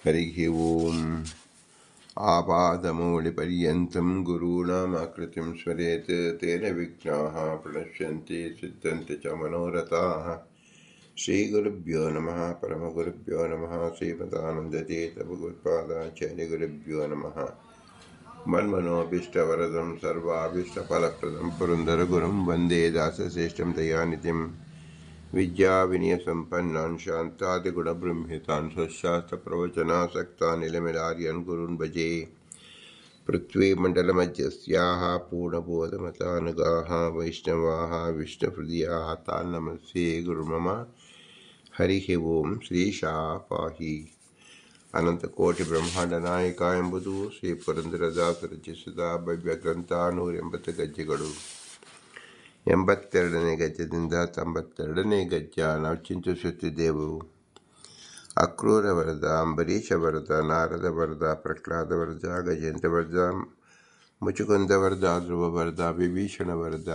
हरिः ओम् आपादमौलिपर्यन्तं गुरूणामाकृतिं स्मरेत् तेन विघ्नाः प्रणश्यन्ति सिद्धन्ति च मनोरथाः। श्रीगुरुभ्यो नमः। परमगुरुभ्यो नमः। श्रीमदानन्दतीर्थभगवत्पादाचार्यगुरुभ्यो नमः। मन्मनोऽभीष्टवरदं सर्वाभीष्टफलप्रदं पुरन्दरगुरुं वन्दे दासश्रेष्ठं दयानिधिं विद्याविनयसम्पन्नान् शान्तादिगुणबृंहितान् स्वशास्त्रप्रवचनासक्तान् निलमिलार्यन् गुरून् भजे। पृथ्वीमण्डलमध्यस्याः पूर्णबोधमतानुगाः वैष्णवाः विष्णुहृदयाः तान् नमस्ये गुरुमम। हरिः ओಂ श्रीशाः पाहि ಅನಂತಕೋಟಿ ಎಂಬುದು ಶ್ರೀ ಪುರಂದರದಾಸ ರಚಿಸಿದ ಭವ್ಯ ಗ್ರಂಥ 180 ಗಜ್ಜೆಗಳು. 82ನೇ ಗಜ್ಜದಿಂದ 92ನೇ ಗಜ್ಜ ನಾವು ಚಿಂತಿಸುತ್ತಿದ್ದೆವು. ಅಕ್ರೂರ ವರದ, ಅಂಬರೀಷ ವರದ, ನಾರದ ವರದ, ಪ್ರಹ್ಲಾದ ವರದ, ಗಜೇಂದ್ರ ವರದ, ಮುಚುಕುಂದ ವರದ, ಧ್ರುವ ವರದ, ವಿಭೀಷಣ ವರದ,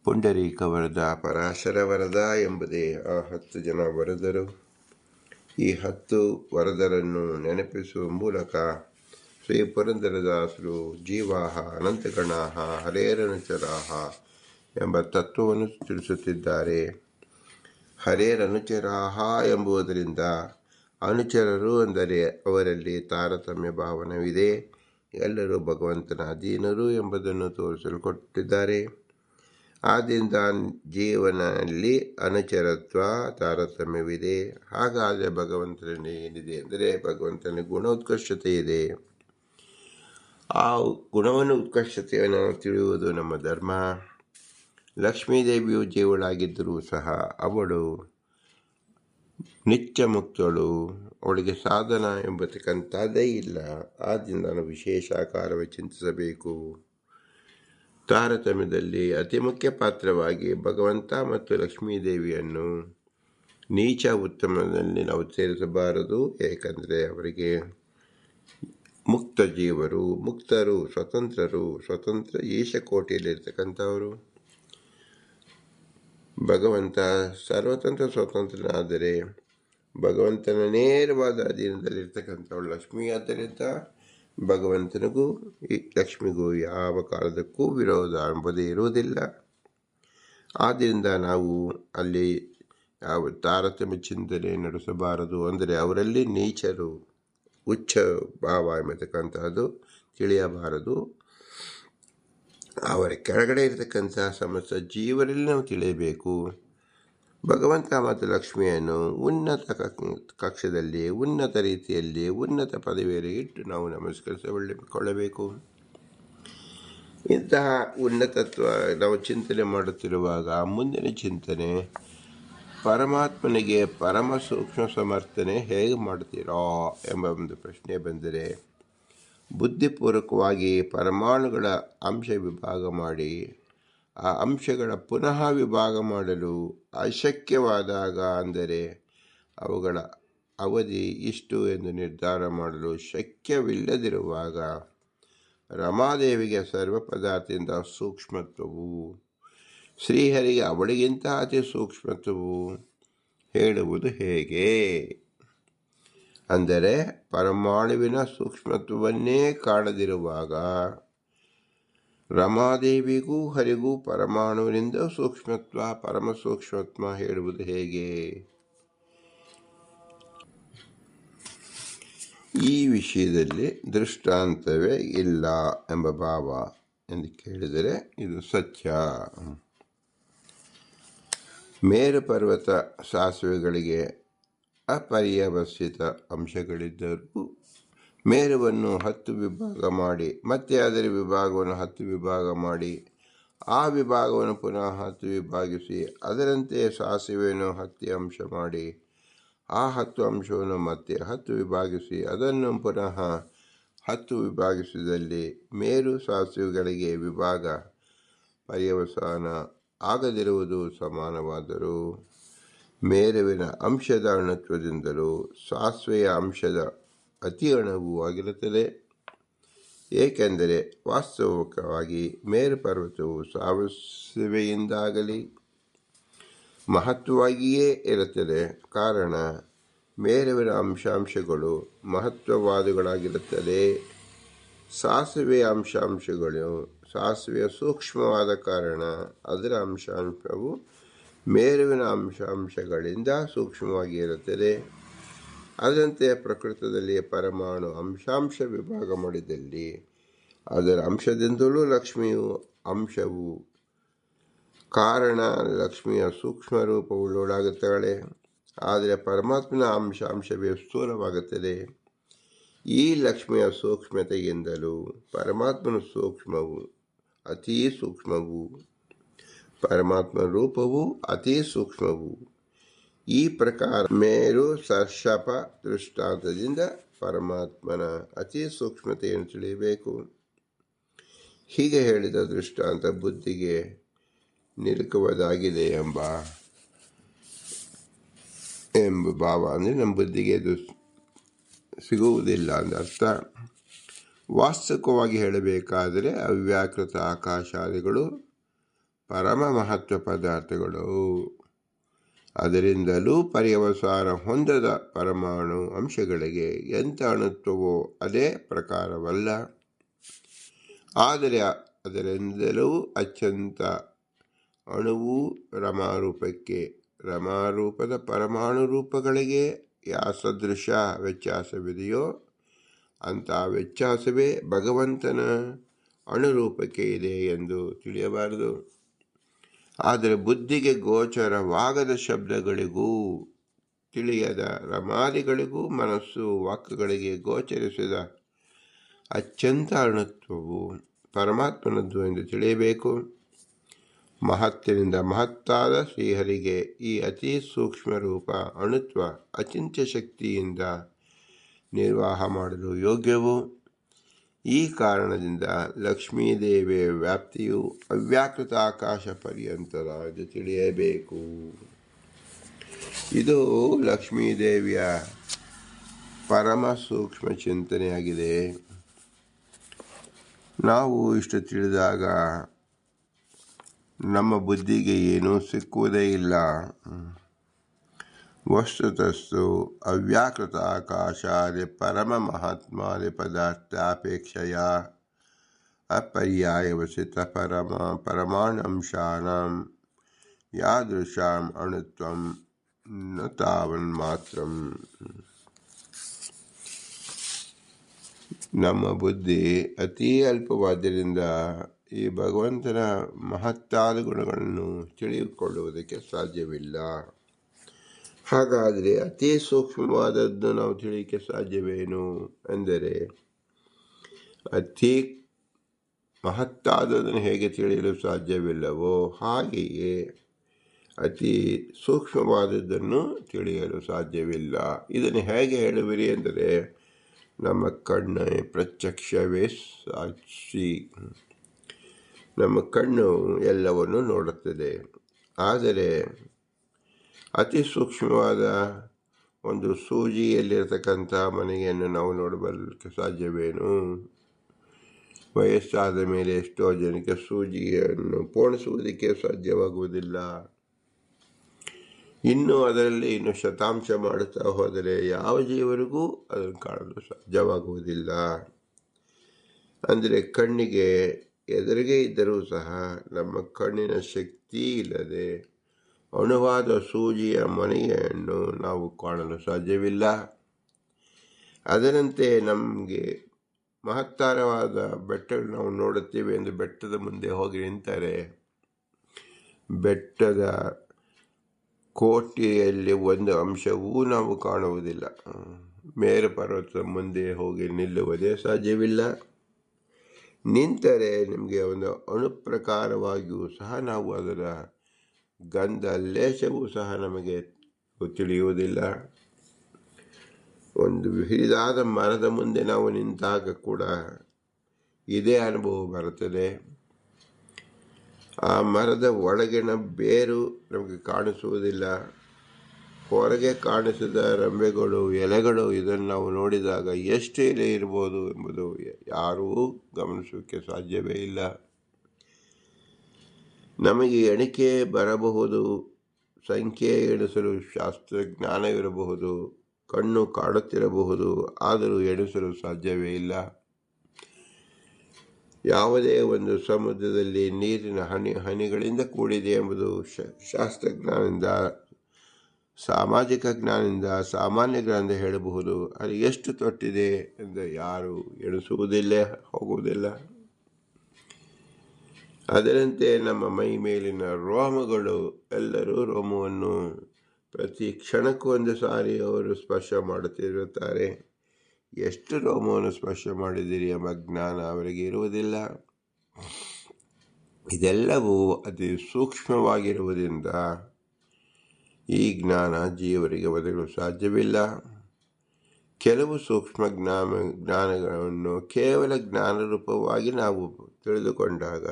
ಪುಂಡರೀಕ ವರದ, ಪರಾಶರ ವರದ ಎಂಬುದೇ ಆ 10 ಜನ ವರದರು. ಈ 10 ವರದರನ್ನು ನೆನಪಿಸುವ ಮೂಲಕ ಶ್ರೀ ಪುರಂದರದಾಸರು ಜೀವಾಹ ಅನಂತಗಣಾಹ ಹರೇರನುಚರಾಹ ಎಂಬ ತತ್ವವನ್ನು ತಿಳಿಸುತ್ತಿದ್ದಾರೆ. ಹರೇರನುಚರಾಹ ಎಂಬುದರಿಂದ ಅನುಚರರು ಅಂದರೆ ಅವರಲ್ಲಿ ತಾರತಮ್ಯ ಭಾವನವಿದೆ, ಎಲ್ಲರೂ ಭಗವಂತನ ಅಧೀನರು ಎಂಬುದನ್ನು ತೋರಿಸಲು ಕೊಟ್ಟಿದ್ದಾರೆ. ಆದ್ದರಿಂದ ಜೀವನಲ್ಲಿ ಅನುಚರತ್ವ ತಾರತಮ್ಯವಿದೆ. ಹಾಗಾದರೆ ಭಗವಂತನಲ್ಲಿ ಏನಿದೆ ಅಂದರೆ ಭಗವಂತನ ಗುಣೋತ್ಕೃಷ್ಟತೆ ಇದೆ. ಆ ಗುಣವನ್ನು ಉತ್ಕೃಷ್ಟತೆಯನ್ನು ತಿಳಿಯುವುದು ನಮ್ಮ ಧರ್ಮ. ಲಕ್ಷ್ಮೀದೇವಿಯು ಜೀವಳಾಗಿದ್ದರೂ ಸಹ ಅವಳು ನಿತ್ಯ ಮುಕ್ತಳು, ಅವಳಿಗೆ ಸಾಧನ ಎಂಬತಕ್ಕಂಥದ್ದೇ ಇಲ್ಲ. ಆದ್ದರಿಂದ ನಾನು ವಿಶೇಷ ಆಕಾರವೇ ಚಿಂತಿಸಬೇಕು. ತಾರತಮ್ಯದಲ್ಲಿ ಅತಿ ಮುಖ್ಯ ಪಾತ್ರವಾಗಿ ಭಗವಂತ ಮತ್ತು ಲಕ್ಷ್ಮೀದೇವಿಯನ್ನು ನೀಚ ಉತ್ತಮದಲ್ಲಿ ನಾವು ಸೇರಿಸಬಾರದು. ಏಕೆಂದರೆ ಅವರಿಗೆ ಮುಕ್ತ ಜೀವರು, ಮುಕ್ತರು, ಸ್ವತಂತ್ರ ಈಶಕೋಟಿಯಲ್ಲಿರ್ತಕ್ಕಂಥವರು. ಭಗವಂತ ಸರ್ವತಂತ್ರ ಸ್ವತಂತ್ರನಾದರೆ ಭಗವಂತನ ನೇರವಾದ ಅಧೀನದಲ್ಲಿರ್ತಕ್ಕಂಥವಳು ಲಕ್ಷ್ಮೀ. ಆದ್ದರಿಂದ ಭಗವಂತನಿಗೂ ಲಕ್ಷ್ಮಿಗೂ ಯಾವ ಕಾಲದಕ್ಕೂ ವಿರೋಧ ಎಂಬುದೇ ಇರುವುದಿಲ್ಲ. ಆದ್ದರಿಂದ ನಾವು ಅಲ್ಲಿ ಯಾವ ತಾರತಮ್ಯ ಚಿಂತನೆ ನಡೆಸಬಾರದು. ಅಂದರೆ ಅವರಲ್ಲಿ ನೀಚರು, ಉಚ್ಚ ಭಾವ ಎಂಬತಕ್ಕಂಥದ್ದು ತಿಳಿಯಬಾರದು. ಅವರ ಕೆಳಗಡೆ ಇರತಕ್ಕಂಥ ಸಮಸ್ತ ಜೀವರಲ್ಲಿ ನಾವು ತಿಳಿಯಬೇಕು. ಭಗವಂತ ಮತ್ತು ಲಕ್ಷ್ಮಿಯನ್ನು ಉನ್ನತ ಕಕ್ಷದಲ್ಲಿ, ಉನ್ನತ ರೀತಿಯಲ್ಲಿ, ಉನ್ನತ ಪದವಿಯಲ್ಲಿ ಇಟ್ಟು ನಾವು ನಮಸ್ಕರಿಸಿಕೊಳ್ಳಬೇಕು. ಇಂತಹ ಉನ್ನತತ್ವ ನಾವು ಚಿಂತನೆ ಮಾಡುತ್ತಿರುವಾಗ ಮುಂದಿನ ಚಿಂತನೆ, ಪರಮಾತ್ಮನಿಗೆ ಪರಮ ಸೂಕ್ಷ್ಮ ಸಮರ್ಥನೆ ಹೇಗೆ ಮಾಡ್ತೀರಾ ಎಂಬ ಒಂದು ಪ್ರಶ್ನೆ ಬಂದರೆ, ಬುದ್ಧಿಪೂರ್ವಕವಾಗಿ ಪರಮಾಣುಗಳ ಅಂಶ ವಿಭಾಗ ಮಾಡಿ ಆ ಅಂಶಗಳ ಪುನಃ ವಿಭಾಗ ಮಾಡಲು ಅಶಕ್ಯವಾದಾಗ, ಅಂದರೆ ಅವುಗಳ ಅವಧಿ ಇಷ್ಟು ಎಂದು ನಿರ್ಧಾರ ಮಾಡಲು ಶಕ್ಯವಿಲ್ಲದಿರುವಾಗ, ರಮಾದೇವಿಗೆ ಸರ್ವ ಪದಾರ್ಥದಿಂದ ಸೂಕ್ಷ್ಮತ್ವವು, ಶ್ರೀಹರಿಗೆ ಅವಳಿಗಿಂತ ಅತಿ ಸೂಕ್ಷ್ಮತ್ವವು ಹೇಳುವುದು ಹೇಗೆ? ಅಂದರೆ ಪರಮಾಣುವಿನ ಸೂಕ್ಷ್ಮತ್ವವನ್ನೇ ಕಾಣದಿರುವಾಗ ರಮಾದೇವಿಗೂ ಹರಿಗೂ ಪರಮಾಣುವಿನಿಂದ ಸೂಕ್ಷ್ಮತ್ವ, ಪರಮ ಸೂಕ್ಷ್ಮತ್ವ ಹೇಳುವುದು ಹೇಗೆ? ಈ ವಿಷಯದಲ್ಲಿ ದೃಷ್ಟಾಂತವೇ ಇಲ್ಲ ಎಂಬ ಭಾವ ಎಂದು ಕೇಳಿದರೆ ಇದು ಸತ್ಯ. ಮೇರು ಪರ್ವತ ಸಾಸಿವೆಗಳಿಗೆ ಅಪರ್ಯವಸಿತ ಅಂಶಗಳಿದ್ದರೂ ಮೇರುವನ್ನು 10 ವಿಭಾಗ ಮಾಡಿ, ಮತ್ತೆ ಅದರ ವಿಭಾಗವನ್ನು 10 ವಿಭಾಗ ಮಾಡಿ, ಆ ವಿಭಾಗವನ್ನು ಪುನಃ 10 ವಿಭಾಗಿಸಿ, ಅದರಂತೆ ಸಾಸಿವೆಯನ್ನು 10 ಅಂಶ ಮಾಡಿ, ಆ 10 ಅಂಶವನ್ನು ಮತ್ತೆ 10 ವಿಭಾಗಿಸಿ, ಅದನ್ನು ಪುನಃ 10 ವಿಭಾಗಿಸಿದಲ್ಲಿ ಮೇರು ಸಾಸಿವೆಗಳಿಗೆ ವಿಭಾಗ ಪರ್ಯವಸಾನ ಆಗದಿರುವುದು ಸಮಾನವಾದರೂ, ಮೇರುವಿನ ಅಂಶದ ಅಣುತ್ವದಿಂದಲೂ ಸಾಸಿವೆಯ ಅಂಶದ ಅತಿ ಅಣುವು ಆಗಿರುತ್ತದೆ. ಏಕೆಂದರೆ ವಾಸ್ತವಿಕವಾಗಿ ಮೇರು ಪರ್ವತವು ಸಾಸಿವೆಯಿಂದಾಗಲಿ ಮಹತ್ವವಾಗಿಯೇ ಇರುತ್ತದೆ. ಕಾರಣ ಮೇರುವಿನ ಅಂಶಾಂಶಗಳು ಮಹತ್ವವಾದಗಳಾಗಿರುತ್ತದೆ. ಸಾಸಿವೆಯ ಅಂಶಾಂಶಗಳು ಸಾಸಿವೆಯ ಸೂಕ್ಷ್ಮವಾದ ಕಾರಣ ಅದರ ಅಂಶಾಂಶವು ಮೇರುವಿನ ಅಂಶಾಂಶಗಳಿಂದ ಸೂಕ್ಷ್ಮವಾಗಿ ಇರುತ್ತದೆ. ಅದರಂತೆ ಪ್ರಕೃತದಲ್ಲಿ ಪರಮಾಣು ಅಂಶಾಂಶ ವಿಭಾಗ ಮಾಡಿದಲ್ಲಿ ಅದರ ಅಂಶದಿಂದಲೂ ಲಕ್ಷ್ಮಿಯು ಅಂಶವು ಕಾರಣ ಲಕ್ಷ್ಮಿಯ ಸೂಕ್ಷ್ಮ ರೂಪವುಳ್ಳವಳಾಗುತ್ತಾಳೆ. ಆದರೆ ಪರಮಾತ್ಮನ ಅಂಶಾಂಶವೇ ಸ್ಥೂಲವಾಗುತ್ತದೆ. ಈ ಲಕ್ಷ್ಮಿಯ ಸೂಕ್ಷ್ಮತೆಯಿಂದಲೂ ಪರಮಾತ್ಮನ ಸೂಕ್ಷ್ಮವು ಅತೀ ಸೂಕ್ಷ್ಮವು, ಪರಮಾತ್ಮನ ರೂಪವು ಅತೀ ಸೂಕ್ಷ್ಮವು. ಈ ಪ್ರಕಾರ ಮೇರು ಸರ್ಷಪ ದೃಷ್ಟಾಂತದಿಂದ ಪರಮಾತ್ಮನ ಅತಿ ಸೂಕ್ಷ್ಮತೆಯನ್ನು ತಿಳಿಯಬೇಕು. ಹೀಗೆ ಹೇಳಿದ ದೃಷ್ಟಾಂತ ಬುದ್ಧಿಗೆ ನಿಲುಕುವುದಾಗಿದೆ ಎಂಬ ಭಾವ. ಅಂದರೆ ನಮ್ಮ ಬುದ್ಧಿಗೆ ಅದು ಸಿಗುವುದಿಲ್ಲ ಅಂದರ್ಥ. ವಾಸ್ತವಿಕವಾಗಿ ಹೇಳಬೇಕಾದರೆ ಅವ್ಯಾಕೃತ ಆಕಾಶಾದಿಗಳು ಪರಮ ಮಹತ್ವ ಪದಾರ್ಥಗಳು. ಅದರಿಂದಲೂ ಪರ್ಯವಸಾನ ಹೊಂದದ ಪರಮಾಣು ಅಂಶಗಳಿಗೆ ಎಂಥ ಅಣುತ್ವವೋ ಅದೇ ಪ್ರಕಾರವಲ್ಲ. ಆದರೆ ಅದರಿಂದಲೂ ಅತ್ಯಂತ ಅಣುವು ರಮಾರೂಪಕ್ಕೆ, ರಮಾರೂಪದ ಪರಮಾಣು ರೂಪಗಳಿಗೆ ಯಾವ ಸದೃಶ ವ್ಯತ್ಯಾಸವಿದೆಯೋ ಅಂಥ ವ್ಯತ್ಯಾಸವೇ ಭಗವಂತನ ಅಣುರೂಪಕ್ಕೆ ಇದೆ ಎಂದು ತಿಳಿಯಬಾರದು. ಆದರೆ ಬುದ್ಧಿಗೆ ಗೋಚರವಾಗದ ಶಬ್ದಗಳಿಗೂ ತಿಳಿಯದ ರಮಾದಿಗಳಿಗೂ ಮನಸ್ಸು ವಾಕ್ಯಗಳಿಗೆ ಗೋಚರಿಸಿದ ಅತ್ಯಂತ ಅಣುತ್ವವು ಪರಮಾತ್ಮನದ್ದು ಎಂದು ತಿಳಿಯಬೇಕು. ಮಹತ್ತಿನಿಂದ ಮಹತ್ತಾದ ಶ್ರೀಹರಿಗೆ ಈ ಅತಿ ಸೂಕ್ಷ್ಮ ರೂಪ ಅಣುತ್ವ ಅಚಿಂತ್ಯ ಶಕ್ತಿಯಿಂದ ನಿರ್ವಾಹ ಮಾಡಲು ಯೋಗ್ಯವು. ಈ ಕಾರಣದಿಂದ ಲಕ್ಷ್ಮೀದೇವಿಯ ವ್ಯಾಪ್ತಿಯು ಅವ್ಯಾಕೃತ ಆಕಾಶ ಪರ್ಯಂತದ ಎಂದು ತಿಳಿಯಬೇಕು. ಇದು ಲಕ್ಷ್ಮೀದೇವಿಯ ಪರಮ ಸೂಕ್ಷ್ಮ ಚಿಂತನೆಯಾಗಿದೆ. ನಾವು ಇಷ್ಟು ತಿಳಿದಾಗ ನಮ್ಮ ಬುದ್ಧಿಗೆ ಏನೂ ಸಿಕ್ಕುವುದೇ ಇಲ್ಲ. ವಸ್ತುತಸ್ತು ಅವ್ಯಾಕೃತ ಆಕಾಶಾದಿ ಪರಮ ಮಹಾತ್ಮಾದಿ ಪದಾರ್ಥಾಪೇಕ್ಷೆಯ ಅಪರ್ಯಾಯವಸಿತ ಪರಮಾಣಂಶಾನಾಂ ಯಾದೃಶಾಂ ಅಣುತ್ವಂ ನ ತಾವನ್ಮಾತ್ರಂ. ನಮ್ಮ ಬುದ್ಧಿ ಅತೀ ಅಲ್ಪವಾದ್ದರಿಂದ ಈ ಭಗವಂತನ ಮಹತ್ತಾದ ಗುಣಗಳನ್ನು ತಿಳಿದುಕೊಳ್ಳುವುದಕ್ಕೆ ಸಾಧ್ಯವಿಲ್ಲ. ಹಾಗಾದರೆ ಅತಿ ಸೂಕ್ಷ್ಮವಾದದ್ದು ನಾವು ತಿಳಿಯಕ್ಕೆ ಸಾಧ್ಯವೇನು ಎಂದರೆ, ಅತಿ ಮಹತ್ತಾದದನ್ನು ಹೇಗೆ ತಿಳಿಯಲು ಸಾಧ್ಯವಿಲ್ಲವೋ ಹಾಗೆಯೇ ಅತಿ ಸೂಕ್ಷ್ಮವಾದದ್ದನ್ನು ತಿಳಿಯಲು ಸಾಧ್ಯವಿಲ್ಲ. ಇದನ್ನು ಹೇಗೆ ಹೇಳುವಿರಿ ಎಂದರೆ, ನಮ್ಮ ಕಣ್ಣು ಪ್ರತ್ಯಕ್ಷವೇ ಸಾಕ್ಷಿ. ನಮ್ಮ ಕಣ್ಣು ಎಲ್ಲವನ್ನು ನೋಡುತ್ತದೆ. ಆದರೆ ಅತಿ ಸೂಕ್ಷ್ಮವಾದ ಒಂದು ಸೂಜಿಯಲ್ಲಿರತಕ್ಕಂಥ ಮನೆಯನ್ನು ನಾವು ನೋಡಬರಲಿಕ್ಕೆ ಸಾಧ್ಯವೇನು? ವಯಸ್ಸಾದ ಮೇಲೆ ಎಷ್ಟೋ ಜನಕ್ಕೆ ಸೂಜಿಯನ್ನು ಪೋಣಿಸುವುದಕ್ಕೆ ಸಾಧ್ಯವಾಗುವುದಿಲ್ಲ. ಅದರಲ್ಲಿ ಶತಾಂಶ ಮಾಡುತ್ತಾ ಹೋದರೆ ಯಾವ ಜೀವರಿಗೂ ಅದನ್ನು ಕಾಣಲು ಸಾಧ್ಯವಾಗುವುದಿಲ್ಲ. ಅಂದರೆ ಕಣ್ಣಿಗೆ ಎದುರಿಗೆ ಇದ್ದರೂ ಸಹ ನಮ್ಮ ಕಣ್ಣಿನ ಶಕ್ತಿ ಇಲ್ಲದೆ ಅಣುವಾದ ಸೂಜಿಯ ಮನೆಯನ್ನು ನಾವು ಕಾಣಲು ಸಾಧ್ಯವಿಲ್ಲ. ಅದರಂತೆ ನಮಗೆ ಮಹತ್ತರವಾದ ಬೆಟ್ಟಗಳು ನಾವು ನೋಡುತ್ತೇವೆ ಎಂದು ಬೆಟ್ಟದ ಮುಂದೆ ಹೋಗಿ ನಿಂತರೆ ಬೆಟ್ಟದ ಕೋಟೆಯಲ್ಲಿ ಒಂದು ಅಂಶವೂ ನಾವು ಕಾಣುವುದಿಲ್ಲ. ಮೇರು ಪರ್ವತದ ಮುಂದೆ ಹೋಗಿ ನಿಲ್ಲುವುದೇ ಸಾಧ್ಯವಿಲ್ಲ. ನಿಂತರೆ ನಿಮಗೆ ಒಂದು ಅಣುಪ್ರಕಾರವಾಗಿಯೂ ಸಹ ನಾವು ಅದರ ಗಂಧ ಲೇಷವೂ ಸಹ ನಮಗೆ ತಿಳಿಯುವುದಿಲ್ಲ. ಒಂದು ಹಿರಿದಾದ ಮರದ ಮುಂದೆ ನಾವು ನಿಂತಾಗ ಕೂಡ ಇದೇ ಅನುಭವ ಬರುತ್ತದೆ. ಆ ಮರದ ಒಳಗಿನ ಬೇರು ನಮಗೆ ಕಾಣಿಸುವುದಿಲ್ಲ. ಹೊರಗೆ ಕಾಣಿಸಿದ ರೆಂಬೆಗಳು, ಎಲೆಗಳು ಇದನ್ನು ನಾವು ನೋಡಿದಾಗ ಎಷ್ಟು ಎಲೆ ಇರ್ಬೋದು ಎಂಬುದು ಯಾರೂ ಗಮನಿಸೋಕ್ಕೆ ಸಾಧ್ಯವೇ ಇಲ್ಲ. ನಮಗೆ ಎಣಿಕೆ ಬರಬಹುದು, ಸಂಖ್ಯೆ ಎಣಿಸಲು ಶಾಸ್ತ್ರಜ್ಞಾನವಿರಬಹುದು, ಕಣ್ಣು ಕಾಡುತ್ತಿರಬಹುದು, ಆದರೂ ಎಣಿಸಲು ಸಾಧ್ಯವೇ ಇಲ್ಲ. ಯಾವುದೇ ಒಂದು ಸಮುದ್ರದಲ್ಲಿ ನೀರಿನ ಹನಿಗಳಿಂದ ಕೂಡಿದೆ ಎಂಬುದು ಶಾಸ್ತ್ರಜ್ಞಾನದಿಂದ, ಸಾಮಾಜಿಕ ಜ್ಞಾನದಿಂದ, ಸಾಮಾನ್ಯ ಜ್ಞಾನದಿಂದ ಹೇಳಬಹುದು. ಅದು ಎಷ್ಟು ತೊಟ್ಟಿದೆ ಎಂದು ಯಾರು ಎಣಿಸುವುದಿಲ್ಲ, ಹೋಗುವುದಿಲ್ಲ. ಅದರಂತೆ ನಮ್ಮ ಮೈ ಮೇಲಿನ ರೋಮಗಳು, ಎಲ್ಲರೂ ರೋಮವನ್ನು ಪ್ರತಿ ಕ್ಷಣಕ್ಕೂ ಒಂದು ಸಾರಿ ಅವರು ಸ್ಪರ್ಶ ಮಾಡುತ್ತಿರುತ್ತಾರೆ. ಎಷ್ಟು ರೋಮವನ್ನು ಸ್ಪರ್ಶ ಮಾಡಿದಿರಿ ಎಂಬ ಜ್ಞಾನ ಅವರಿಗೆ ಇರುವುದಿಲ್ಲ. ಇದೆಲ್ಲವೂ ಅತಿ ಸೂಕ್ಷ್ಮವಾಗಿರುವುದರಿಂದ ಈ ಜ್ಞಾನ ಜೀವರಿಗೆ ಒದಗಲು ಸಾಧ್ಯವಿಲ್ಲ. ಕೆಲವು ಸೂಕ್ಷ್ಮ ಜ್ಞಾನಗಳನ್ನು ಕೇವಲ ಜ್ಞಾನ ರೂಪವಾಗಿ ನಾವು ತಿಳಿದುಕೊಂಡಾಗ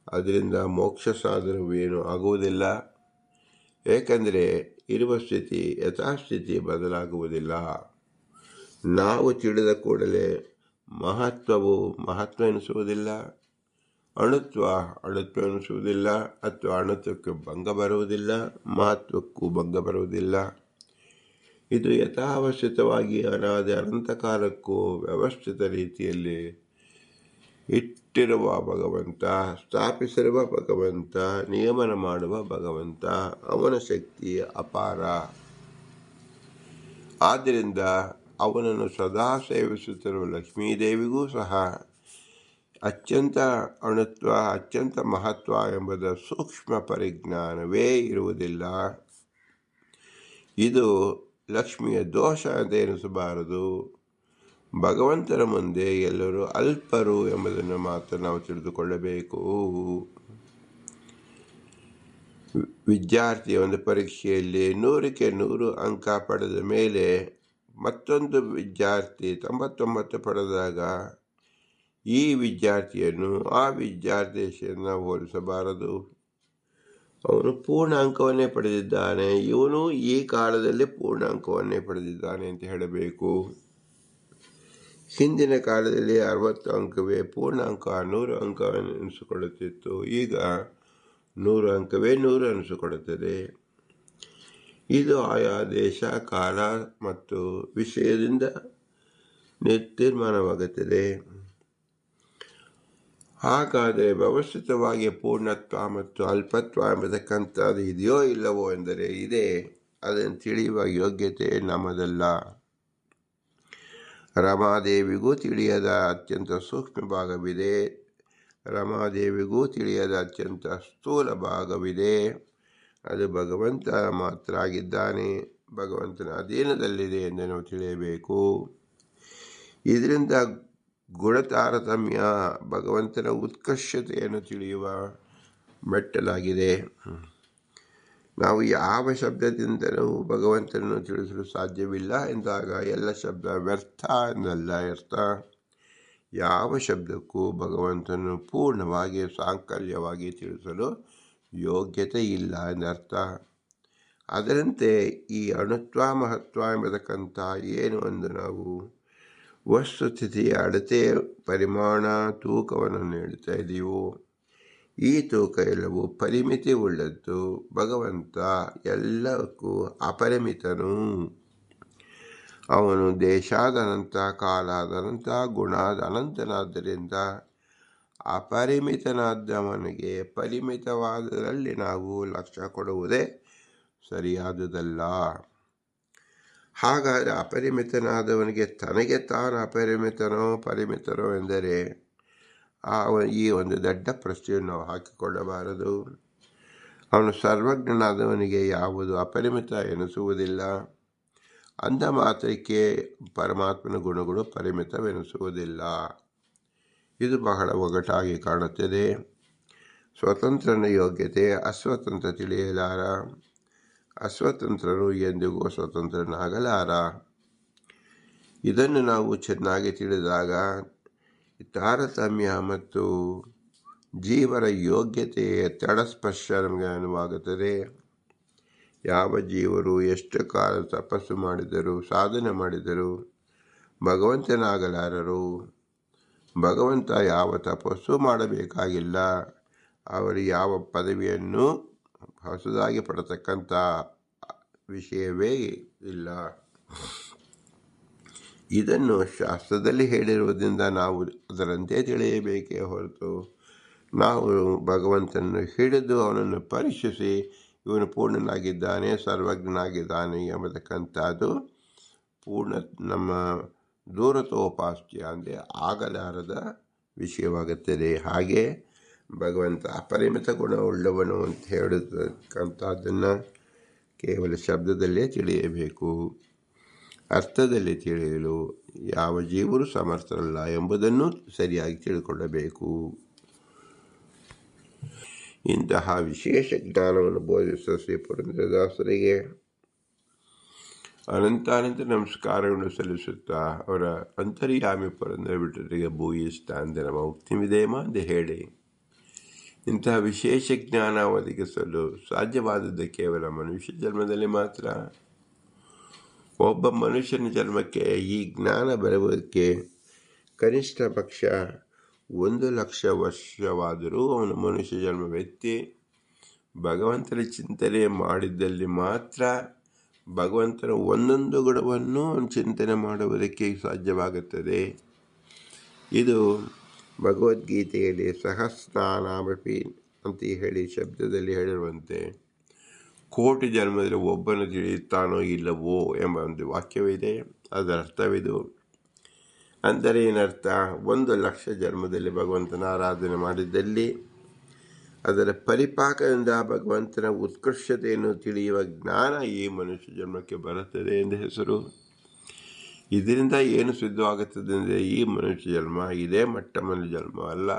ಅದರಿಂದ ಮೋಕ್ಷ ಸಾಧನವೇನೂ ಆಗುವುದಿಲ್ಲ. ಏಕೆಂದರೆ ಇರುವ ಸ್ಥಿತಿ ಯಥಾಸ್ಥಿತಿ ಬದಲಾಗುವುದಿಲ್ಲ. ನಾವು ತಿಳಿದ ಕೂಡಲೇ ಮಹತ್ವ ಎನಿಸುವುದಿಲ್ಲ, ಅಣುತ್ವ ಎನಿಸುವುದಿಲ್ಲ, ಅಥವಾ ಅಣುತ್ವಕ್ಕೆ ಭಂಗ ಬರುವುದಿಲ್ಲ, ಮಹತ್ವಕ್ಕೂ ಭಂಗ ಬರುವುದಿಲ್ಲ. ಇದು ಯಥಾವಶ್ಯಕವಾಗಿ ಅನಂತ ಕಾಲಕ್ಕೂ ವ್ಯವಸ್ಥಿತ ರೀತಿಯಲ್ಲಿ ಇಟ್ಟಿರುವ ಭಗವಂತ, ಸ್ಥಾಪಿಸಿರುವ ಭಗವಂತ, ನಿಯಮನ ಮಾಡುವ ಭಗವಂತ, ಅವನ ಶಕ್ತಿ ಅಪಾರ. ಆದ್ದರಿಂದ ಅವನನ್ನು ಸದಾ ಸೇವಿಸುತ್ತಿರುವ ಲಕ್ಷ್ಮೀದೇವಿಗೂ ಸಹ ಅತ್ಯಂತ ಅಣುತ್ವ, ಅತ್ಯಂತ ಮಹತ್ವ ಎಂಬುದು ಸೂಕ್ಷ್ಮ ಪರಿಜ್ಞಾನವೇ ಇರುವುದಿಲ್ಲ. ಇದು ಲಕ್ಷ್ಮಿಯ ದೋಷ ಅಂತ ಎನಿಸಬಾರದು. ಭಗವಂತನ ಮುಂದೆ ಎಲ್ಲರೂ ಅಲ್ಪರು ಎಂಬುದನ್ನು ಮಾತ್ರ ನಾವು ತಿಳಿದುಕೊಳ್ಳಬೇಕು. ವಿದ್ಯಾರ್ಥಿ ಒಂದು ಪರೀಕ್ಷೆಯಲ್ಲಿ 100ಕ್ಕೆ 100 ಅಂಕ ಪಡೆದ ಮೇಲೆ ಮತ್ತೊಂದು ವಿದ್ಯಾರ್ಥಿ 99 ಪಡೆದಾಗ ಈ ವಿದ್ಯಾರ್ಥಿಯನ್ನು ಆ ವಿದ್ಯಾರ್ಥಿಯನ್ನು ಹೋಲಿಸಬಾರದು. ಅವನು ಪೂರ್ಣ ಅಂಕವನ್ನೇ ಪಡೆದಿದ್ದಾನೆ, ಇವನು ಈ ಕಾಲದಲ್ಲಿ ಪೂರ್ಣ ಅಂಕವನ್ನೇ ಪಡೆದಿದ್ದಾನೆ ಅಂತ ಹೇಳಬೇಕು. ಹಿಂದಿನ ಕಾಲದಲ್ಲಿ 60 ಅಂಕವೇ ಪೂರ್ಣ ಅಂಕ, 100 ಅಂಕ ಎನಿಸಿಕೊಳ್ಳುತ್ತಿತ್ತು. ಈಗ 100 ಅಂಕವೇ 100 ಎನಿಸಿಕೊಳ್ಳುತ್ತದೆ. ಇದು ಆಯಾ ದೇಶ, ಕಾಲ ಮತ್ತು ವಿಷಯದಿಂದ ತೀರ್ಮಾನವಾಗುತ್ತದೆ. ಹಾಗಾದರೆ ವ್ಯವಸ್ಥಿತವಾಗಿ ಪೂರ್ಣತ್ವ ಮತ್ತು ಅಲ್ಪತ್ವ ಎಂಬತಕ್ಕಂಥದ್ದು ಇದೆಯೋ ಇಲ್ಲವೋ ಎಂದರೆ ಇದೆ. ಅದನ್ನು ತಿಳಿಯುವ ಯೋಗ್ಯತೆ ನಮ್ಮದಲ್ಲ. ರಮಾದೇವಿಗೂ ತಿಳಿಯದ ಅತ್ಯಂತ ಸೂಕ್ಷ್ಮ ಭಾಗವಿದೆ, ರಮಾದೇವಿಗೂ ತಿಳಿಯದ ಅತ್ಯಂತ ಸ್ಥೂಲ ಭಾಗವಿದೆ. ಅದು ಭಗವಂತ ಮಾತ್ರ ಆಗಿದ್ದಾನೆ, ಭಗವಂತನ ಅಧೀನದಲ್ಲಿದೆ ಎಂದು ನಾವು ತಿಳಿಯಬೇಕು. ಇದರಿಂದ ಗುಣತಾರತಮ್ಯ, ಭಗವಂತನ ಉತ್ಕರ್ಷತೆಯನ್ನು ತಿಳಿಯುವ ಮೆಟ್ಟಲಾಗಿದೆ. ನಾವು ಯಾವ ಶಬ್ದದಿಂದಲೂ ಭಗವಂತನನ್ನು ತಿಳಿಸಲು ಸಾಧ್ಯವಿಲ್ಲ ಎಂದಾಗ ಎಲ್ಲ ಶಬ್ದ ವ್ಯರ್ಥ ಎಂದಲ್ಲ ಅರ್ಥ. ಯಾವ ಶಬ್ದಕ್ಕೂ ಭಗವಂತನನ್ನು ಪೂರ್ಣವಾಗಿ ಸಾಂಕಲ್ಯವಾಗಿ ತಿಳಿಸಲು ಯೋಗ್ಯತೆ ಇಲ್ಲ ಎಂದರ್ಥ. ಅದರಂತೆ ಈ ಅಣುತ್ವ ಮಹತ್ವ ಎಂಬತಕ್ಕಂಥ ಏನು ಎಂದು ನಾವು ವಸ್ತುಸ್ಥಿತಿಯ ಅಳತೆ, ಪರಿಮಾಣ, ತೂಕವನ್ನು ನೀಡುತ್ತಾ ಇದ್ದೀವೋ, ಈ ತೂಕ ಎಲ್ಲವೂ ಪರಿಮಿತಿ ಉಳ್ಳದ್ದು. ಭಗವಂತ ಎಲ್ಲಕ್ಕೂ ಅಪರಿಮಿತನು. ಅವನು ದೇಶಾದನಂತ, ಕಾಲಾದನಂತ, ಗುಣಾದ ಅನಂತನಾದ್ದರಿಂದ ಅಪರಿಮಿತನಾದವನಿಗೆ ಪರಿಮಿತವಾದರಲ್ಲಿ ನಾವು ಲಕ್ಷ್ಯ ಕೊಡುವುದೇ ಸರಿಯಾದುದಲ್ಲ. ಹಾಗಾದರೆ ಅಪರಿಮಿತನಾದವನಿಗೆ ತನಗೆ ತಾನು ಪರಿಮಿತನೋ ಎಂದರೆ ಈ ಒಂದು ದೊಡ್ಡ ಪ್ರಶ್ನೆಯನ್ನು ನಾವು ಹಾಕಿಕೊಳ್ಳಬಾರದು. ಅವನು ಸರ್ವಜ್ಞನಾದವನಿಗೆ ಯಾವುದು ಅಪರಿಮಿತ ಎನಿಸುವುದಿಲ್ಲ. ಅಂದ ಮಾತ್ರಕ್ಕೆ ಪರಮಾತ್ಮನ ಗುಣಗಳು ಪರಿಮಿತವೆನಿಸುವುದಿಲ್ಲ. ಇದು ಬಹಳ ಒಗಟಾಗಿ ಕಾಣುತ್ತದೆ. ಸ್ವತಂತ್ರನ ಯೋಗ್ಯತೆ ಅಸ್ವತಂತ್ರ ತಿಳಿಯಲಾರ, ಅಸ್ವತಂತ್ರರು ಎಂದಿಗೂ ಸ್ವತಂತ್ರನಾಗಲಾರ. ಇದನ್ನು ನಾವು ಚೆನ್ನಾಗಿ ತಿಳಿದಾಗ ತಾರತಮ್ಯ ಮತ್ತು ಜೀವರ ಯೋಗ್ಯತೆಯ ತಳಸ್ಪರ್ಶ ನಮಗೆ ಅನುವಾಗುತ್ತದೆ. ಯಾವ ಜೀವರು ಎಷ್ಟು ಕಾಲ ತಪಸ್ಸು ಮಾಡಿದರೂ, ಸಾಧನೆ ಮಾಡಿದರೂ ಭಗವಂತನಾಗಲಾರರು. ಭಗವಂತ ಯಾವ ತಪಸ್ಸು ಮಾಡಬೇಕಾಗಿಲ್ಲ. ಅವರು ಯಾವ ಪದವಿಯನ್ನು ಹೊಸದಾಗಿ ಪಡತಕ್ಕಂಥ ವಿಷಯವೇ ಇಲ್ಲ. ಇದನ್ನು ಶಾಸ್ತ್ರದಲ್ಲಿ ಹೇಳಿರುವುದರಿಂದ ನಾವು ಅದರಂತೆ ತಿಳಿಯಬೇಕೇ ಹೊರತು ನಾವು ಭಗವಂತನನ್ನು ಹಿಡಿದು ಅವನನ್ನು ಪರೀಕ್ಷಿಸಿ ಇವನು ಪೂರ್ಣನಾಗಿದ್ದಾನೆ, ಸರ್ವಜ್ಞನಾಗಿದ್ದಾನೆ ಎಂಬತಕ್ಕಂಥದ್ದು ಪೂರ್ಣ ನಮ್ಮ ದೂರತೋಪಾಸ್ತ್ಯ ಅಂದರೆ ಆಗಲಾರದ ವಿಷಯವಾಗುತ್ತದೆ. ಹಾಗೆ ಭಗವಂತ ಅಪರಿಮಿತ ಗುಣವುಳ್ಳವನು ಅಂತ ಹೇಳತಕ್ಕಂಥದ್ದನ್ನು ಕೇವಲ ಶಬ್ದದಲ್ಲೇ ತಿಳಿಯಬೇಕು. ಅರ್ಥದಲ್ಲಿ ತಿಳಿಯಲು ಯಾವ ಜೀವರು ಸಮರ್ಥರಲ್ಲ ಎಂಬುದನ್ನು ಸರಿಯಾಗಿ ತಿಳ್ಕೊಳ್ಳಬೇಕು. ಇಂತಹ ವಿಶೇಷ ಜ್ಞಾನವನ್ನು ಬೋಧಿಸುವ ಶ್ರೀ ಪುರಂದರದಾಸರಿಗೆ ಅನಂತಾನಂತ ನಮಸ್ಕಾರಗಳನ್ನು ಸಲ್ಲಿಸುತ್ತಾ ಅವರ ಅಂತರ್ಯಾಮಿ ಪುರಂದರ ವಿಠಲರಿಗೆ ಭೂಯಿಷ್ಠ ಅಂದರೆ ನಮ್ಮ ಮುಕ್ತಿಮಿದೇಮ ಅಂತ ಹೇಳಿ, ಇಂತಹ ವಿಶೇಷ ಜ್ಞಾನ ಒದಗಿಸಲು ಸಾಧ್ಯವಾದದ್ದು ಕೇವಲ ಮನುಷ್ಯ ಜನ್ಮದಲ್ಲಿ ಮಾತ್ರ. ಒಬ್ಬ ಮನುಷ್ಯನ ಜನ್ಮಕ್ಕೆ ಈ ಜ್ಞಾನ ಬರುವುದಕ್ಕೆ ಕನಿಷ್ಠ ಪಕ್ಷ 1,00,000 ವರ್ಷವಾದರೂ ಅವನು ಮನುಷ್ಯ ಜನ್ಮವೆತ್ತಿ ಭಗವಂತನ ಚಿಂತನೆ ಮಾಡಿದ್ದಲ್ಲಿ ಮಾತ್ರ ಭಗವಂತನ ಒಂದೊಂದು ಗುಣವನ್ನು ಚಿಂತನೆ ಮಾಡುವುದಕ್ಕೆ ಸಾಧ್ಯವಾಗುತ್ತದೆ. ಇದು ಭಗವದ್ಗೀತೆಯಲ್ಲಿ ಸಹಸ್ರನಾಮಪಿ ಅಂತ ಹೇಳಿ ಶಬ್ದದಲ್ಲಿ ಹೇಳಿರುವಂತೆ ಕೋಟಿ ಜನ್ಮದಲ್ಲಿ ಒಬ್ಬನು ತಿಳಿಯುತ್ತಾನೋ ಇಲ್ಲವೋ ಎಂಬ ಒಂದು ವಾಕ್ಯವಿದೆ. ಅದರ ಅರ್ಥವಿದು. ಅಂದರೆ ಏನರ್ಥ? 1,00,000 ಜನ್ಮದಲ್ಲಿ ಭಗವಂತನ ಆರಾಧನೆ ಮಾಡಿದ್ದಲ್ಲಿ ಅದರ ಪರಿಪಾಕದಿಂದ ಭಗವಂತನ ಉತ್ಕೃಷ್ಟತೆಯನ್ನು ತಿಳಿಯುವ ಜ್ಞಾನ ಈ ಮನುಷ್ಯ ಜನ್ಮಕ್ಕೆ ಬರುತ್ತದೆ ಎಂದು ಹೆಸರು. ಇದರಿಂದ ಏನು ಸಿದ್ಧವಾಗುತ್ತದೆ ಅಂದರೆ ಈ ಮನುಷ್ಯ ಜನ್ಮ ಇದೇ ಮೊಟ್ಟಮೊದಲ ಜನ್ಮ ಅಲ್ಲ,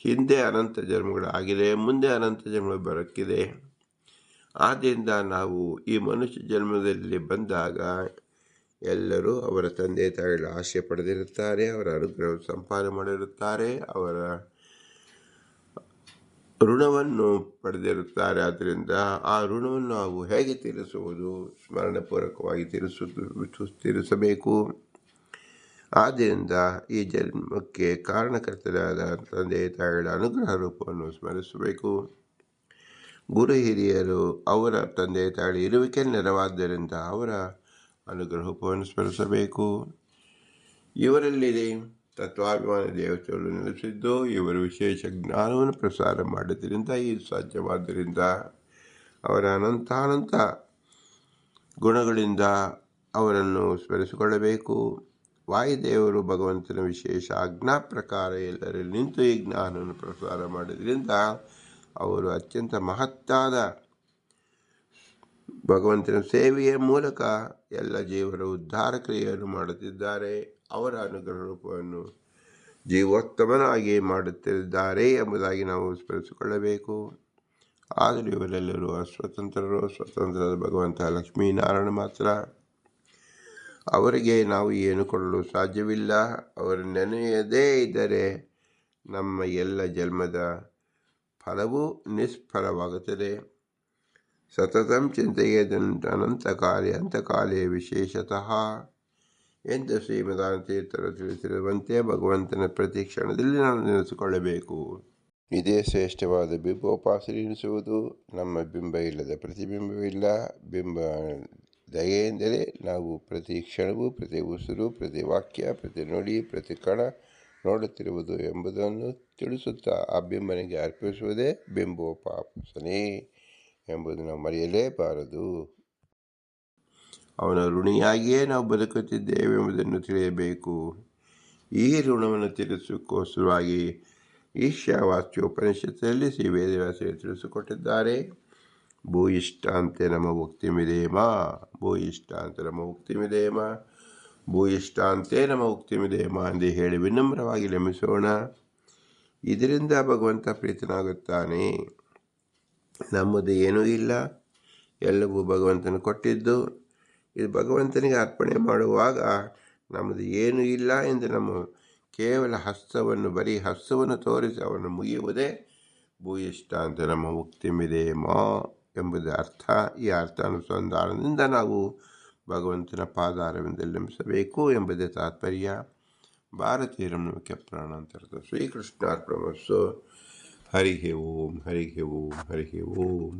ಹಿಂದೆ ಅನಂತ ಜನ್ಮಗಳಾಗಿದೆ, ಮುಂದೆ ಅನಂತ ಜನ್ಮ ಬರೋಕ್ಕಿದೆ. ಆದ್ದರಿಂದ ನಾವು ಈ ಮನುಷ್ಯ ಜನ್ಮದಲ್ಲಿ ಬಂದಾಗ ಎಲ್ಲರೂ ಅವರ ತಂದೆ ತಾಯಿಗಳ ಆಶೆ ಪಡೆದಿರುತ್ತಾರೆ, ಅವರ ಅನುಗ್ರಹ ಸಂಪಾದನೆ ಮಾಡಿರುತ್ತಾರೆ, ಅವರ ಋಣವನ್ನು ಪಡೆದಿರುತ್ತಾರೆ. ಆದ್ದರಿಂದ ಆ ಋಣವನ್ನು ನಾವು ಹೇಗೆ ತೀರಿಸುವುದು? ಸ್ಮರಣಪೂರ್ವಕವಾಗಿ ತೀರಿಸಬೇಕು. ಆದ್ದರಿಂದ ಈ ಜನ್ಮಕ್ಕೆ ಕಾರಣಕರ್ತರಾದ ತಂದೆ ತಾಯಿಗಳ ಅನುಗ್ರಹ ರೂಪವನ್ನು ಸ್ಮರಿಸಬೇಕು. ಗುರು ಹಿರಿಯರು ಅವರ ತಂದೆ ತಾಯಿ ಇರುವಿಕೆ ನೆರವಾದ್ದರಿಂದ ಅವರ ಅನುಗ್ರಹ ರೂಪವನ್ನು ಸ್ಮರಿಸಬೇಕು. ಇವರಲ್ಲಿ ತತ್ವಾಭಿಮಾನ ದೇವತೆಗಳು ನೆಲೆಸಿದ್ದು ಇವರು ವಿಶೇಷ ಜ್ಞಾನವನ್ನು ಪ್ರಸಾರ ಮಾಡಿದ್ದರಿಂದ ಇದು ಸಾಧ್ಯವಾದ್ದರಿಂದ ಅವರ ಅನಂತಾನಂತ ಗುಣಗಳಿಂದ ಅವರನ್ನು ಸ್ಮರಿಸಿಕೊಳ್ಳಬೇಕು. ವಾಯುದೇವರು ಭಗವಂತನ ವಿಶೇಷ ಆಜ್ಞಾ ಪ್ರಕಾರ ಎಲ್ಲರಲ್ಲಿ ನಿಂತು ಈ ಜ್ಞಾನವನ್ನು ಪ್ರಸಾರ ಮಾಡಿದ್ರಿಂದ ಅವರು ಅತ್ಯಂತ ಮಹತ್ತಾದ ಭಗವಂತನ ಸೇವೆಯ ಮೂಲಕ ಎಲ್ಲ ಜೀವರ ಉದ್ಧಾರ ಕ್ರಿಯೆಯನ್ನು ಮಾಡುತ್ತಿದ್ದಾರೆ. ಅವರ ಅನುಗ್ರಹ ರೂಪವನ್ನು ಜೀವೋತ್ತಮನಾಗಿ ಮಾಡುತ್ತಿದ್ದಾರೆ ಎಂಬುದಾಗಿ ನಾವು ಸ್ಮರಿಸಿಕೊಳ್ಳಬೇಕು. ಆದರೂ ಇವರೆಲ್ಲರೂ ಅಸ್ವತಂತ್ರರು. ಸ್ವತಂತ್ರದ ಭಗವಂತ ಲಕ್ಷ್ಮೀನಾರಾಯಣ ಮಾತ್ರ. ಅವರಿಗೆ ನಾವು ಏನು ಕೊಡಲು ಸಾಧ್ಯವಿಲ್ಲ. ಅವರು ನೆನೆಯದೇ ಇದ್ದರೆ ನಮ್ಮ ಎಲ್ಲ ಜನ್ಮದ ಫಲವೂ ನಿಷ್ಫಲವಾಗುತ್ತದೆ. ಸತತಂ ಚಿಂತೆಗೆ ಅನಂತಕಾಲೇ ಅಂತಕಾಲೇ ವಿಶೇಷತಃ ಎಂದು ಶ್ರೀಮದಾನತೀರ್ಥರು ತಿಳಿಸಿರುವಂತೆ ಭಗವಂತನ ಪ್ರತಿ ಕ್ಷಣದಲ್ಲಿ ನಾವು ನೆನೆಸಿಕೊಳ್ಳಬೇಕು. ಇದೇ ಶ್ರೇಷ್ಠವಾದ ಬಿಂಬೋಪಾಸನೆ ಎನಿಸುವುದು. ನಮ್ಮ ಬಿಂಬ ಇಲ್ಲದ ಪ್ರತಿಬಿಂಬವಿಲ್ಲ. ಬಿಂಬ ದಯೆ ಎಂದರೆ ನಾವು ಪ್ರತಿ ಕ್ಷಣವೂ, ಪ್ರತಿ ಉಸಿರು, ಪ್ರತಿ ವಾಕ್ಯ, ಪ್ರತಿ ನುಡಿ, ಪ್ರತಿ ಕಣ ನೋಡುತ್ತಿರುವುದು ಎಂಬುದನ್ನು ತಿಳಿಸುತ್ತಾ ಆ ಬಿಂಬನಿಗೆ ಅರ್ಪಿಸುವುದೇ ಬಿಂಬೋಪಾಸನೆ ಎಂಬುದು ನಾವು ಮರೆಯಲೇಬಾರದು. ಅವನ ಋಣಿಯಾಗಿಯೇ ನಾವು ಬದುಕುತ್ತಿದ್ದೇವೆ ಎಂಬುದನ್ನು ತಿಳಿಯಬೇಕು. ಈ ಋಣವನ್ನು ತೀರಿಸೋಕ್ಕೋಸ್ಕರವಾಗಿ ಈಶಾವಾಸ್ಯೋಪನಿಷತ್ತಲ್ಲಿ ಶ್ರೀ ವೇದವ್ಯಾಸರು ತಿಳಿಸಿಕೊಟ್ಟಿದ್ದಾರೆ. ಭೂಯಿಷ್ಠಾಂತೆ ನಮ್ಮ ಮುಕ್ತಿಮಿದೇಮ, ಭೂಯಿಷ್ಠಾಂತೆ ನಮ್ಮ ಮುಕ್ತಿಮಿದೇಮ, ಭೂಯಿಷ್ಠಾಂತೆ ನಮ್ಮ ಮುಕ್ತಿಮಿದೇಮ ಎಂದು ಹೇಳಿ ವಿನಮ್ರವಾಗಿ ನಮಿಸೋಣ. ಇದರಿಂದ ಭಗವಂತ ಪ್ರೀತನಾಗುತ್ತಾನೆ. ನಮ್ಮದು ಏನೂ ಇಲ್ಲ, ಎಲ್ಲವೂ ಭಗವಂತನು ಕೊಟ್ಟಿದ್ದು. ಇದು ಭಗವಂತನಿಗೆ ಅರ್ಪಣೆ ಮಾಡುವಾಗ ನಮ್ಮದು ಏನೂ ಇಲ್ಲ ಎಂದು ನಮ್ಮ ಕೇವಲ ಹಸ್ತವನ್ನು, ಬರೀ ಹಸ್ತವನ್ನು ತೋರಿಸಿ ಅವನು ಮುಗಿಯುವುದೇ ಭೂಯಿಷ್ಠ ಅಂತ ನಮ್ಮ ಮುಕ್ತಿಮಿದೇಮ ಎಂಬುದು ಅರ್ಥ. ಈ ಅರ್ಥಾನುಸಂಧಾನದಿಂದ ನಾವು ಭಗವಂತನ ಪಾದಾರವಿಂದಲ್ಲಿ ನಮಿಸಬೇಕು ಎಂಬುದೇ ತಾತ್ಪರ್ಯ. ಭಾರತೀಯ ಮುಖ್ಯ ಪ್ರಾಣಾಂತರದ ಶ್ರೀಕೃಷ್ಣಾರ್ಪಣಮಸ್ತು. ಹರಿ ಓಂ, ಹರಿ ಓಂ, ಹರಿ ಓಂ.